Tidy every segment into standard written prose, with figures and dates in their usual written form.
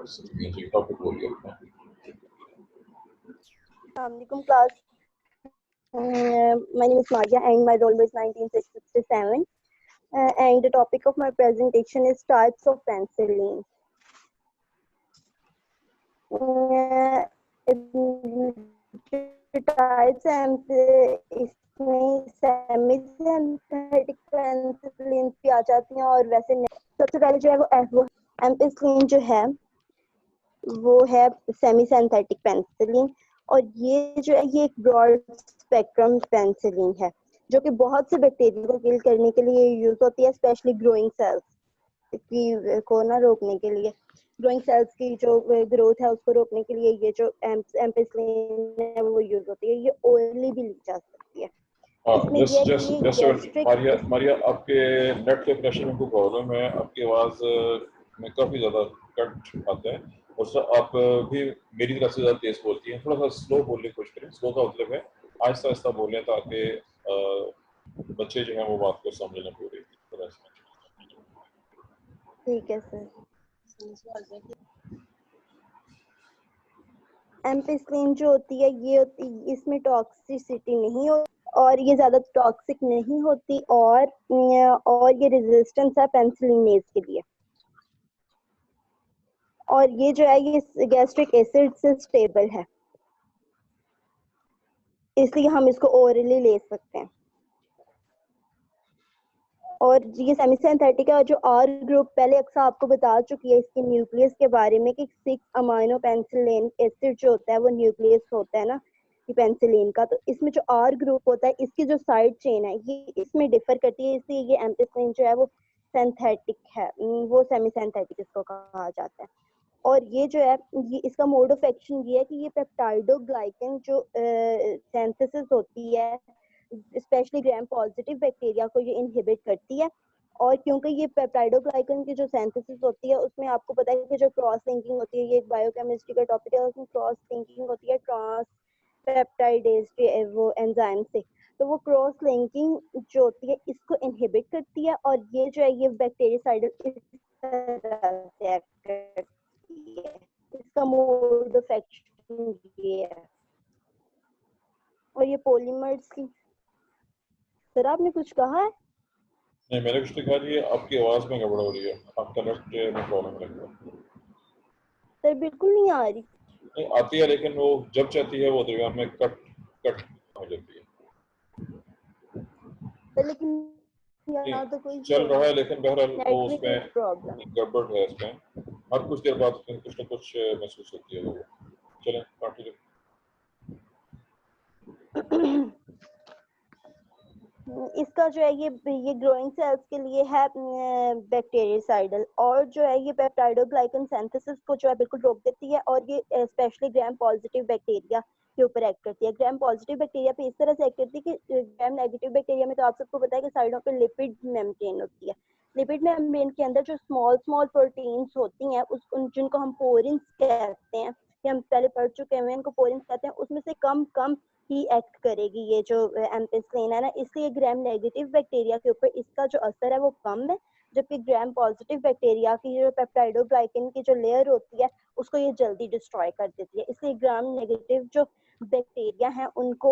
जी topic बोलिए अपना। Assalamualaikum class. My name is Maria and my roll is 1967. And the topic of my presentation is types of penicillin. Types and इसमें semi synthetic penicillin भी आ जाती हैं और वैसे सबसे पहले जो है वो एम्पिसिलिन जो है वो है सेमी सिंथेटिक पेनिसिलिन और ये जो है ये एक ब्रॉड स्पेक्ट्रम पेनिसिलिन है जो कि बहुत से बैक्टीरिया को किल करने के लिए यूज होती है, स्पेशली ग्रोइंग सेल्स की को ना रोकने के लिए, ग्रोइंग सेल्स की जो ग्रोथ है उसको रोकने के लिए ये जो एम्पिसिलिन है वो यूज होती है। ये ओरली भी ली जा सकती है। मारिया आपके नेट के कनेक्शन में कोई प्रॉब्लम है, आपकी आवाज में काफी ज्यादा कट आता है और सर आप भी मेरी तरफ से ज्यादा तेज बोलती हैं। थोड़ा सा स्लो बोलने की कोशिश करें। स्लो का मतलब है आहिस्ता आहिस्ता बोलें ताकि बच्चे जो हैं वो बात को समझ लें पूरी तरह से। ठीक है सर। एम्पिसिलिन जो होती है ये इसमें टॉक्सिसिटी नहीं होती और ये ज्यादा टॉक्सिक नहीं होती और ये रेजिस्टेंस है पेनिसिलिनेज के लिए और ये जो है ये गैस्ट्रिक एसिड से स्टेबल है, इसलिए हम इसको ओरली ले सकते हैं। और ये सेमी सिंथेटिक है और जो आर ग्रुप पहले अक्सर आपको बता चुकी है इसके न्यूक्लियस के बारे में कि 6 अमाइनो पेनिसिलिन एसिड जो होता है वो न्यूक्लियस होता है ना ये पेनिसिलिन का, तो इसमें जो आर ग्रुप होता है इसकी जो साइड चेन है ये इसमें डिफर करती है, इसलिए ये एम्पिसिलिन जो है वो सिंथेटिक है, वो सेमी सिंथेटिक इसको कहा जाता है। और ये जो है ये इसका मोड ऑफ एक्शन ये है कि ये पेप्टाइडोग्लाइकन जो सिंथेसिस होती है स्पेशली ग्राम पॉजिटिव बैक्टीरिया को ये इनहिबिट करती है। और क्योंकि ये पेप्टाइडोग्लाइकन की जो सिंथेसिस होती है उसमें आपको पता है कि जो क्रॉस लिंकिंग होती है, ये एक बायोकेमिस्ट्री का टॉपिक है, उसमें क्रॉस लिंकिंग होती है ट्रांस पेप्टाइडेज के वो एंजाइम से, तो वो क्रॉस लिंकिंग जो होती है इसको इनहिबिट करती है और ये जो है ये बैक्टीरियासाइडल इस तरह से एक्ट करती है। इसका मोड ऑफ एक्शन ये है। और ये पॉलीमर्स की सर आपने कुछ कहा है? नहीं मैंने कुछ नहीं कहा जी, आपकी आवाज में गड़बड़ हो रही है, आपका नेट में प्रॉब्लम लग रहा है। सर बिल्कुल नहीं आ रही। नहीं आती है लेकिन वो जब चाहती है वो दरगाह में कट हो जाती है। सर लेकिन यहाँ तो कोई चल रहा है लेकिन बहरहाल वो उसमें प्रॉब्लम गड़बड़ है, इसमें हर कुछ देर बाद कुछ ना कुछ महसूस होती है वो। चलें कंटिन्यू। इसका जो है ये ग्रोइंग सेल्स के लिए है बैक्टीरियासाइडल और जो है ये पेप्टाइडोग्लाइकन सिंथेसिस को जो है बिल्कुल रोक देती है और ये स्पेशली ग्राम पॉजिटिव बैक्टीरिया के ऊपर एक्ट करती है। ग्राम पॉजिटिव बैक्टीरिया पे इस तरह से एक्ट करती है कि ग्राम नेगेटिव बैक्टीरिया में तो आप सबको पता है कि साइडों पे लिपिड मेम्ब्रेन होती है। लिपिड मेम्ब्रेन के अंदर जो स्मॉल प्रोटीन्स होती हैं जिनको हम पोरिन्स कहते हैं, ये हम पहले पढ़ चुके हैं, इनको पोरिन्स कहते हैं, उसमें से कम ही एक्ट करेगी ये जो एम्पिसिलिन है ना, इसलिए ग्राम नेगेटिव बैक्टीरिया के ऊपर इसका जो असर है वो कम है, जबकि ग्राम पॉजिटिव बैक्टीरिया की जो पेप्टाइडोग्लाइकन की जो लेयर होती है उसको ये जल्दी डिस्ट्रॉय कर देती है। इसलिए ग्राम नेगेटिव जो बैक्टीरिया हैं उनको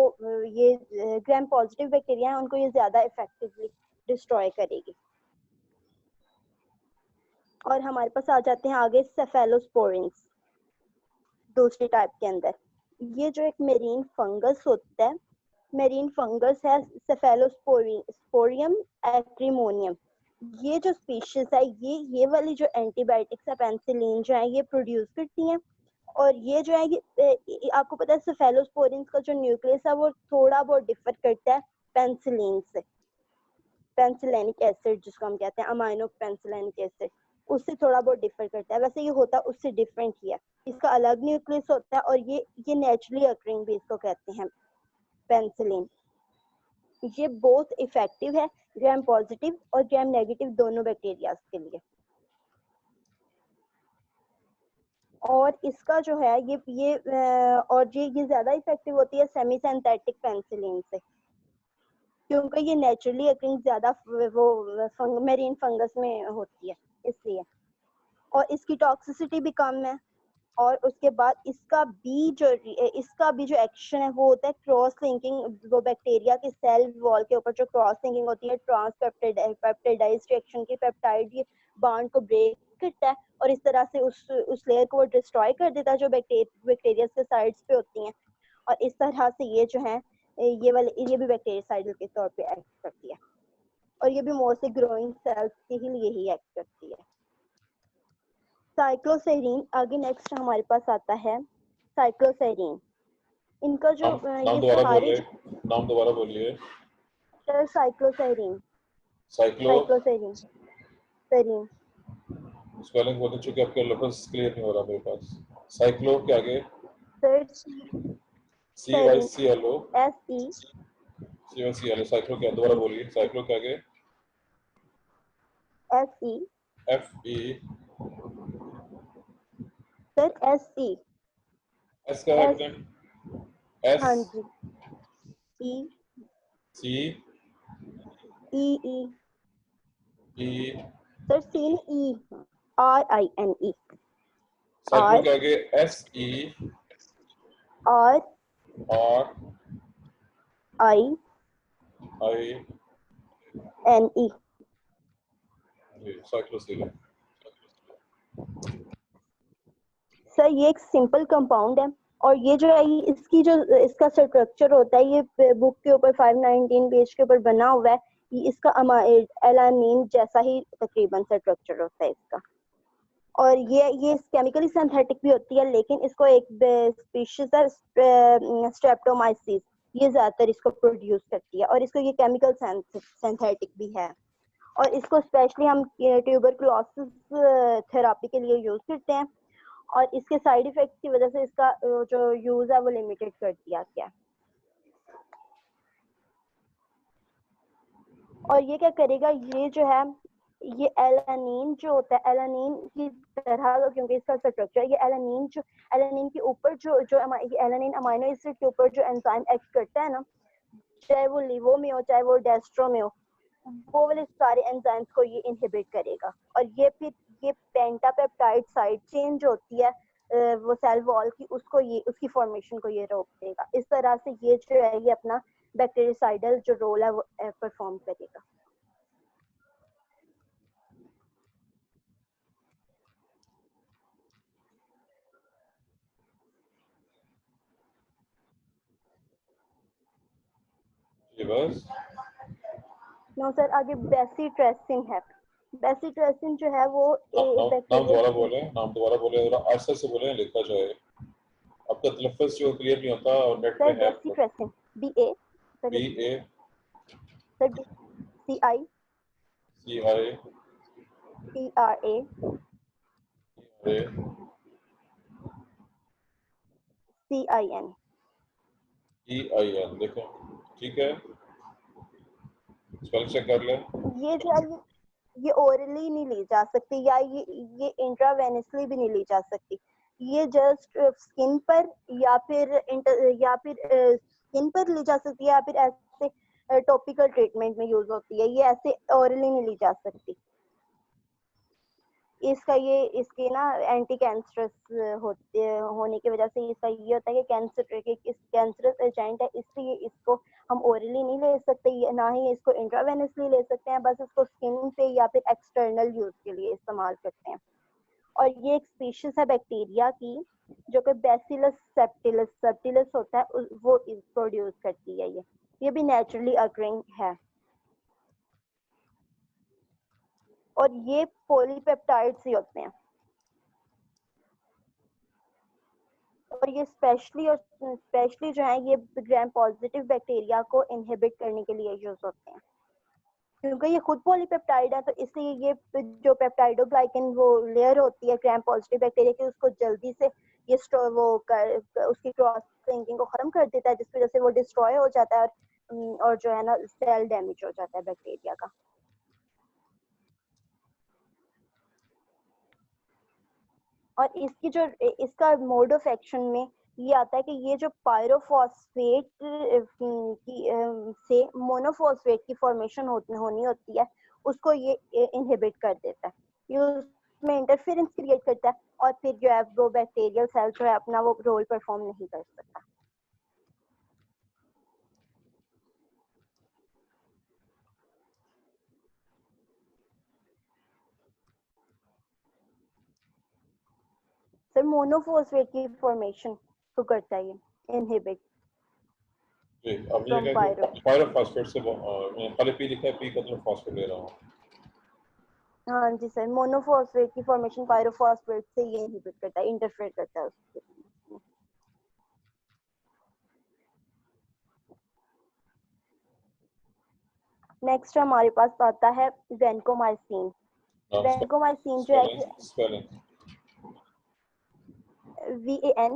ये ग्राम पॉजिटिव बैक्टीरिया हैं उनको ये ज्यादा इफेक्टिवली डिस्ट्रॉय करेगी। और हमारे पास आ जाते हैं आगे सेफेलोस्पोरिन्स दूसरी टाइप के अंदर। ये जो एक मेरीन फंगस होता है, मेरीन फंगस है सेफेलोस्पोरियम एक्रीमोनियम, ये जो स्पीशीज है ये वाली जो एंटीबायोटिक्स है पेनिसिलिन जो है ये प्रोड्यूस करती हैं। और ये जो है ये आपको पता है सेफेलोस्पोरिन्स का जो न्यूक्लियस है वो थोड़ा बहुत डिफर करता है पेनिसिलिन से, पेनिसिलिनिक एसिड जिसको हम कहते हैं अमाइनो पेनिसिलिनिक एसिड, उससे थोड़ा बहुत डिफर करता है। वैसे ये होता उससे डिफरेंट ही है, इसका अलग न्यूक्लियस होता है और ये नेचुरली अकरिंग भी इसको कहते हैं पेनिसिलिन। ये बहुत इफेक्टिव है ग्राम पॉजिटिव और ग्राम नेगेटिव दोनों बैक्टीरिया के लिए। और इसका जो है ये ज्यादा इफेक्टिव होती है सेमी सिंथेटिक पेनिसिलिन से, क्योंकि ये नेचुरली अकरिंग ज्यादा वो मेरीन फंगस में होती है इसलिए। और इसकी टॉक्सिसिटी भी कम है। और उसके बाद इसका भी जो एक्शन है वो होता है क्रॉस लिंकिंग। वो बैक्टीरिया के सेल वॉल के ऊपर जो क्रॉस लिंकिंग होती है पेप्टाइडाइज रिएक्शन की, पेप्टाइड ये बॉन्ड को ब्रेक करता है और इस तरह से उस लेयर को वो डिस्ट्रॉय कर देता है जो बैक्टीरिया के साइड्स पे होती हैं। और इस तरह से ये जो है ये भी बैक्टीरियासाइडल के तौर पे एक्ट करती है। और ये भी मोस्टली ग्रोइंग सेल्स के ही लिए ही एक्ट करती है। साइक्लोसेरीन आगे नेक्स्ट हमारे पास आता है। साइक्लोसेरीन इनका जो नाम ये दोबारा सारे बोलिए, नाम दोबारा बोलिए। साइक्लोसेरीन साइक्लो साइक्लोसेरीन सेरीन स्पेलिंग बोलते, चूंकि आपके लफ्ज क्लियर नहीं हो रहा मेरे पास। साइक्लो के आगे sir serine CYCLO SE CYCLO cyclo के दोबारा बोलिए। साइक्लो के आगे SE FE sir SE S का S एक्सेंट S हाँ जी E C E E sir सीन E RINE साइक्लो R के आगे SE R R I I NE cycloserine. Sir ये एक सिंपल कंपाउंड है और ये जो है इसका स्ट्रक्चर होता है, ये बुक के ऊपर 519 पेज के ऊपर बना हुआ है। ये इसका एलानीन जैसा ही तकरीबन स्ट्रक्चर होता है इसका। और ये केमिकली सिंथेटिक भी होती है, लेकिन इसको एक स्पीशीज है स्ट्रेप्टोमाइसिस, ये ज्यादातर इसको प्रोड्यूस करती है और इसको ये केमिकल सिंथेटिक भी है। और इसको स्पेशली हम ट्यूबरकुलोसिस थेरापी के लिए यूज करते हैं और इसके साइड इफेक्ट्स की वजह से इसका जो यूज है वो लिमिटेड कर दिया गया है। और ये क्या करेगा, ये जो है ये एलानीन जो होता है, एलानीन की तरह, क्योंकि इसका स्ट्रक्चर ये एलानीन के ऊपर जो एलानीन अमाइनो एसिड के ऊपर जो एंजाइम एक्ट करता है ना, चाहे वो लिवो में हो चाहे वो डेस्ट्रो में हो, वो वाले सारे एंजाइम्स को ये इनहिबिट करेगा। और ये फिर ये पेंटापेप्टाइड साइड चेन जो होती है वो सेल वॉल की, उसकी फॉर्मेशन को ये रोक देगा। इस तरह से ये जो है ये अपना बैक्टीरियासाइडल जो रोल है वो परफॉर्म करेगा। ये बस नो सर, आगे बेसिट्रेसिन है। बेसिट्रेसिन जो है वो नाम बैक्टीरिया दोबारा की बोले, नाम दोबारा बोले, जरा आस्ते से बोले, लिखा जाए। आपका तलफ़्फ़ुज़ जो क्लियर नहीं होता और नेट पे सर है। Bacitracin BA sir BA sir CI CI TRA CIN। EIN देखो, ठीक है, स्पेल चेक कर लें। ये जो है ये ओरली नहीं ली जा सकती या ये इंट्रावेनसली भी नहीं ली जा सकती। ये जस्ट स्किन पर या फिर स्किन पर ली जा सकती है या फिर ऐसे टॉपिकल ट्रीटमेंट में यूज होती है। ये ऐसे ओरली नहीं ली जा सकती। इसके ना एंटी कैंसरस होने की वजह से इसका ये होता है कि कैंसरस एजेंट है, इसलिए इसको हम ओरली नहीं ले सकते, ना ही इसको इंट्रावेनसली ले सकते हैं, बस इसको स्किन पे या फिर एक्सटर्नल यूज के लिए इस्तेमाल करते हैं। और ये एक स्पीशीज है बैक्टीरिया की जो कि बैसिलस सेप्टिलस होता है, वो प्रोड्यूस करती है। ये भी नेचुरली अकरिंग है। और ये पॉलीपेप्टाइड्स ही होते हैं और ये स्पेशली जो है ये ग्राम पॉजिटिव बैक्टीरिया को इनहिबिट करने के लिए यूज होते हैं, क्योंकि ये खुद पॉलीपेप्टाइड है। तो इसलिए ये जो पेप्टाइडोग्लाइकन वो लेयर होती है ग्राम पॉजिटिव बैक्टीरिया की, उसको जल्दी से ये उसकी क्रॉस लिंकिंग को खत्म कर देता है, जिस वजह से वो डिस्ट्रॉय हो जाता है और जो है ना सेल डैमेज हो जाता है बैक्टीरिया का। और इसका मोड ऑफ एक्शन में ये आता है कि ये जो पायरोफॉस्फेट से मोनोफॉस्फेट की फॉर्मेशन होनी होती है, उसको ये इनहिबिट कर देता है। ये में इंटरफेरेंस क्रिएट करता है और फिर जो है वो बैक्टीरियल सेल जो है अपना वो रोल परफॉर्म नहीं कर सकता। सर मोनोफॉस्फेट की फॉर्मेशन को करता है ये इनहिबिट जी अब ये फ्रॉम क्या पायरो। कि पायरोफॉस्फेट से मैंने पहले पी लिखा है, पी का मतलब फॉस्फेट ले रहा हूँ। हाँ जी सर, मोनोफॉस्फेट की फॉर्मेशन पायरोफॉस्फेट से ये इनहिबिट करता है, इंटरफेयर करता है उसके। नेक्स्ट हमारे पास आता है वेनकोमाइसिन। वेनकोमाइसिन जो है कि spelling VAN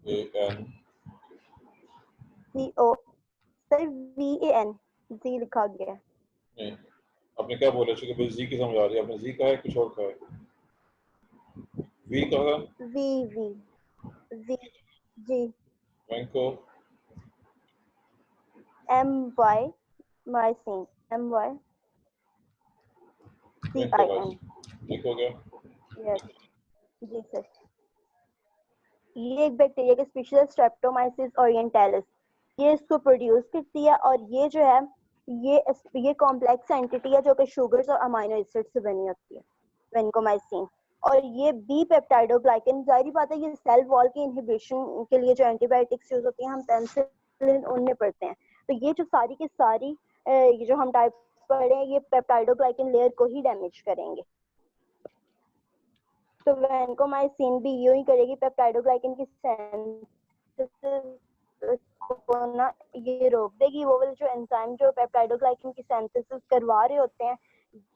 CAN CO sir VAN जी लिखा गया है। नहीं, आपने क्या बोला? चूंकि मुझे जी की समझ आ रही है, आपने जी कहा है कुछ और कहा है? वी कहा? V ji वैंको MY माइसिन MY CIN। ठीक हो गया। यस जी सर, ये एक बैक्टीरिया की स्पीशीज स्ट्रेप्टोमाइसिस ओरिएंटालिस, ये इसको प्रोड्यूस करती है और ये जो है ये कॉम्प्लेक्स एंटिटी है जो कि शुगर्स और अमाइनो एसिड से बनी होती है वेनकोमाइसिन। और ये बी पेप्टाइडोग्लाइकन, जाहिर बात है ये सेल वॉल की इनहिबिशन के लिए जो एंटीबायोटिक्स यूज होती हैं हम पेनिसिलिन उनमें पढ़ते हैं, तो ये जो सारी की सारी ये जो हम टाइप पढ़े हैं ये पेप्टाइडोग्लाइकन लेयर को ही डैमेज करेंगे। तो वैनकोमाइसिन भी यूं ही करेगी, पेप्टाइडोग्लाइकन की सिंथेसिस को ना ये रोक देगी। वो वाले जो एंजाइम जो पेप्टाइडोग्लाइकन की सिंथेसिस करवा रहे होते हैं,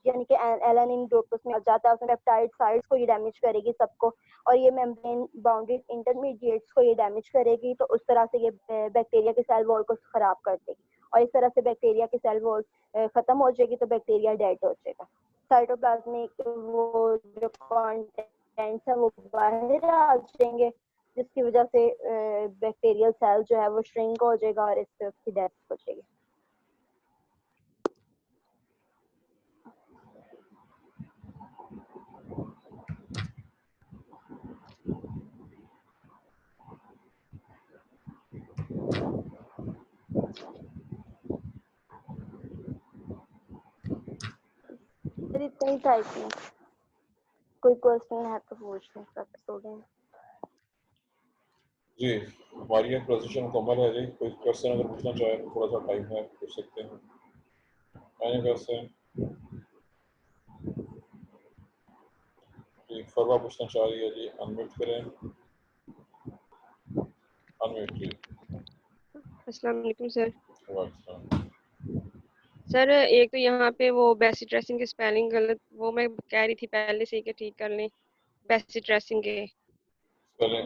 यानी कि एलानिन ग्रुप उसमें आ जाता है, उसमें पेप्टाइड साइड्स को ये डैमेज करेगी सबको, और ये मेम्ब्रेन बाउंडेड इंटरमीडिएट्स को ये डैमेज करेगी। तो उस तरह से ये बैक्टीरिया के सेल वॉल को खराब कर देगी और इस तरह से बैक्टीरिया की सेल वॉल खत्म हो जाएगी तो बैक्टीरिया डेड हो जाएगा। साइटोप्लाज्मिक वो जो कंटेंट्स है वो बाहर आ जाएंगे, जिसकी वजह से बैक्टीरियल सेल जो है वो श्रिंक हो जाएगा और इससे उसकी डेथ हो जाएगी। फिर इतना ही था इसमें, कोई क्वेश्चन है तो पूछ लें स्टूडेंट। जी हमारी एक प्रोजेक्शन मुकम्मल है जी। कोई क्वेश्चन अगर पूछना चाहे तो थोड़ा सा टाइम है, पूछ सकते हैं। मैंने क्वेश्चन जी फरवा पूछना चाह रही है जी, अनम्यूट करें, अनम्यूट जी। अस्सलाम वालेकुम सर। वालेकुम। सर एक तो यहाँ पे वो बेसिक ड्रेसिंग की स्पेलिंग गलत, वो मैं कह रही थी पहले से ही कि ठीक कर लें बेसिक ड्रेसिंग के। पहले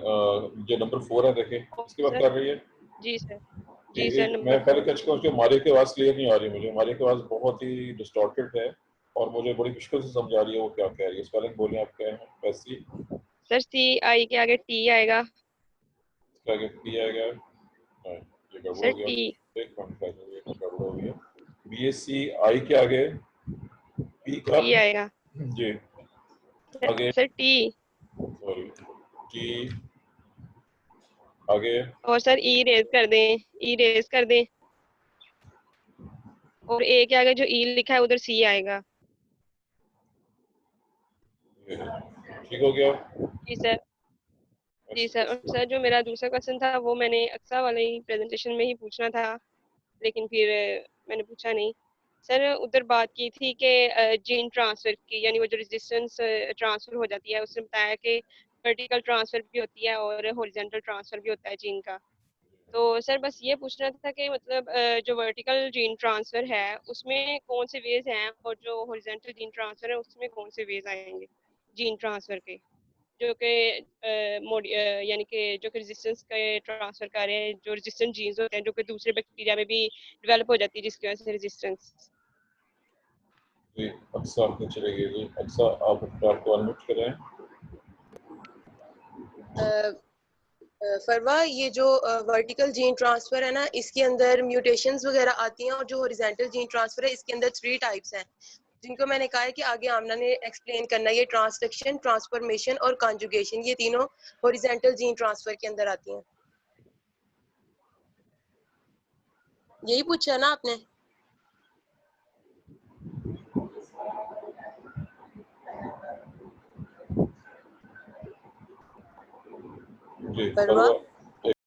जो नंबर 4 है देखें, इसकी बात सर कर रही है जी सर, जी। जी सर मैं नंबर पहले 4। कह चुका हूँ कि मारिया की आवाज़ क्लियर नहीं आ रही मुझे। मारिया की आवाज़ बहुत ही डिस्टॉर्टेड है और मुझे बड़ी मुश्किल से समझ आ रही है वो क्या कह रही है। स्पेलिंग बोलिए आप क्या है? वैसी सर CI के आगे T आएगा। इसके आगे पी आएगा। हाँ, ये गड़बड़ सर हो गया। T एक मिनट, ये गड़बड़ हो गया। BSc आई के आगे पी का T आएगा। जी आगे सर T सॉरी टी आगे और सर E रेज कर दें, E रेज कर दें और A के आगे जो E लिखा है उधर C आएगा। ठीक हो गया। जी सर, जी सर। और सर जो मेरा दूसरा क्वेश्चन था वो मैंने अक्सा वाले ही प्रेजेंटेशन में ही पूछना था, लेकिन फिर मैंने पूछा नहीं। सर उधर बात की थी कि जीन ट्रांसफर की, यानी वो जो रेजिस्टेंस ट्रांसफर हो जाती है, उसने बताया कि वर्टिकल ट्रांसफर भी होती है और हॉरिजॉन्टल ट्रांसफर भी होता है जीन का। तो सर बस ये पूछना था कि मतलब जो वर्टिकल जीन ट्रांसफर है उसमें कौन से वेज हैं और जो हॉरिजॉन्टल जीन ट्रांसफर है उसमें कौन से वेज आएंगे जीन ट्रांसफर के, जो कि यानी कि जो कि रेजिस्टेंस के ट्रांसफर कर रहे हैं, जो रेजिस्टेंट जीन्स होते हैं जो कि दूसरे बैक्टीरिया में भी डेवलप हो जाती है जिसकी वजह से रेजिस्टेंस। जी अक्सा आपने चलेगी जी। अक्सा आप अपने आप को अनम्यूट करें। फरवा, ये जो वर्टिकल जीन ट्रांसफर है ना, इसके अंदर म्यूटेशंस वगैरह आती हैं और जो हॉरिजॉन्टल जीन ट्रांसफर है इसके अंदर 3 टाइप्स हैं। जिनको मैंने कहा है कि आगे आमना ने एक्सप्लेन करना है, ये ट्रांसलेशन, ट्रांसफॉर्मेशन और कॉन्जुगेशन, ये तीनों हॉरिजॉन्टल जीन ट्रांसफर के अंदर आती हैं। यही पूछा ना आपने? जी, परवा?